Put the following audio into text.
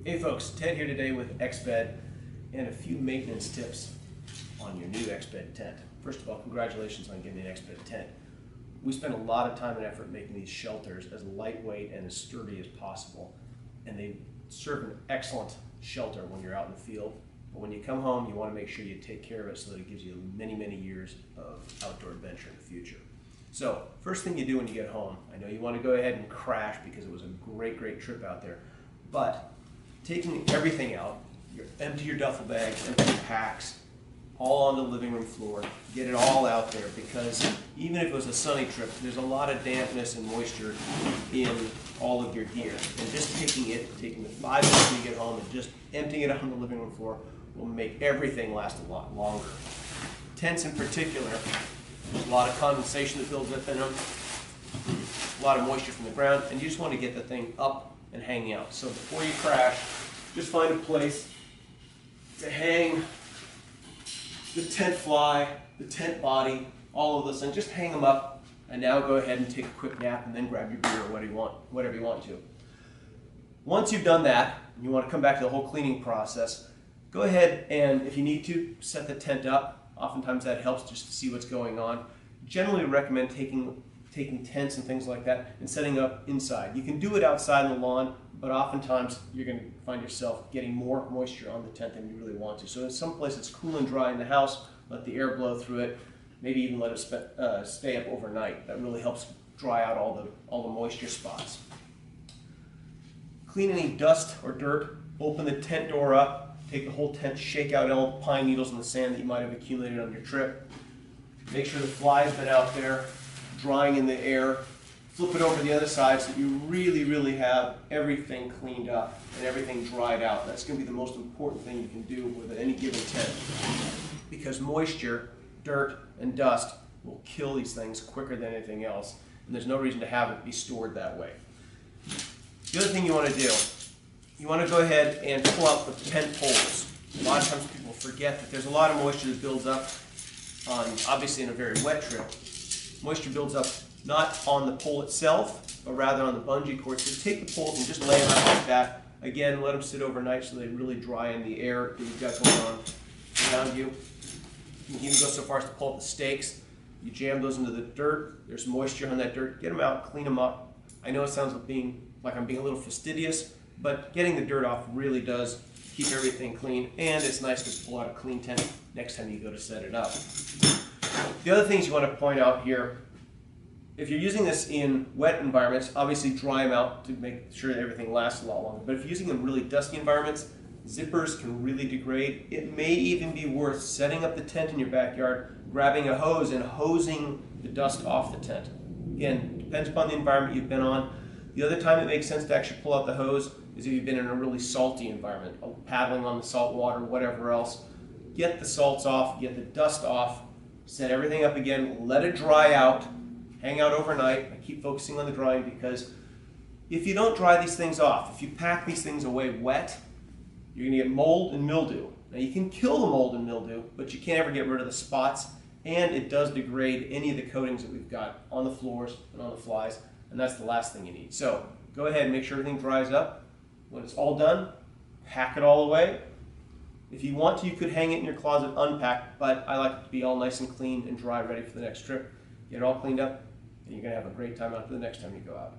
Hey folks, Ted here today with Exped and a few maintenance tips on your new Exped tent. First of all, congratulations on getting an Exped tent. We spend a lot of time and effort making these shelters as lightweight and as sturdy as possible, and they serve an excellent shelter when you're out in the field. But when you come home, you want to make sure you take care of it so that it gives you many, many years of outdoor adventure in the future. So, first thing you do when you get home, I know you want to go ahead and crash because it was a great trip out there, but taking everything out, empty your duffel bags, empty your packs, all on the living room floor, get it all out there, because even if it was a sunny trip, there's a lot of dampness and moisture in all of your gear. And just taking the 5 minutes when you get home and just emptying it on the living room floor will make everything last a lot longer. Tents in particular, there's a lot of condensation that builds up in them, a lot of moisture from the ground, and you just want to get the thing up and hanging out. So before you crash, just find a place to hang the tent fly, the tent body, all of those things. Just hang them up, and now go ahead and take a quick nap and then grab your beer or whatever you want to. Once you've done that, and you want to come back to the whole cleaning process, go ahead and, if you need to, set the tent up. Oftentimes that helps just to see what's going on. Generally recommend taking tents and things like that and setting up inside. You can do it outside on the lawn, but oftentimes you're going to find yourself getting more moisture on the tent than you really want to. So in some place it's cool and dry in the house, let the air blow through it, maybe even let it stay up overnight. That really helps dry out all the moisture spots. Clean any dust or dirt, open the tent door up, take the whole tent, shake out all the pine needles and the sand that you might have accumulated on your trip. Make sure the fly's been out there, drying in the air. Flip it over to the other side so that you really have everything cleaned up and everything dried out. That's going to be the most important thing you can do with any given tent, because moisture, dirt, and dust will kill these things quicker than anything else, and there's no reason to have it be stored that way. The other thing you want to do, you want to go ahead and pull out the tent poles. A lot of times people forget that there's a lot of moisture that builds up obviously in a very wet trip. Moisture builds up not on the pole itself, but rather on the bungee cord. So take the poles and just lay them out like that. Again, let them sit overnight so they really dry in the air that you've got going on around you. You can even go so far as to pull up the stakes. You jam those into the dirt. There's moisture on that dirt. Get them out, clean them up. I know it sounds like I'm being a little fastidious, but getting the dirt off really does keep everything clean, and it's nice to pull out a clean tent next time you go to set it up. The other things you want to point out here, if you're using this in wet environments, obviously dry them out to make sure that everything lasts a lot longer. But if you're using them in really dusty environments, zippers can really degrade. It may even be worth setting up the tent in your backyard, grabbing a hose and hosing the dust off the tent. Again, depends upon the environment you've been on. The other time it makes sense to actually pull out the hose is if you've been in a really salty environment, paddling on the salt water, whatever else. Get the salts off, get the dust off, set everything up again, let it dry out, hang out overnight. I keep focusing on the drying because if you don't dry these things off, if you pack these things away wet, you're going to get mold and mildew. Now you can kill the mold and mildew, but you can't ever get rid of the spots, and it does degrade any of the coatings that we've got on the floors and on the flies, and that's the last thing you need. So go ahead and make sure everything dries up. When it's all done, pack it all away. If you want to, you could hang it in your closet unpacked, but I like it to be all nice and clean and dry, ready for the next trip. Get it all cleaned up, and you're going to have a great time out the next time you go out.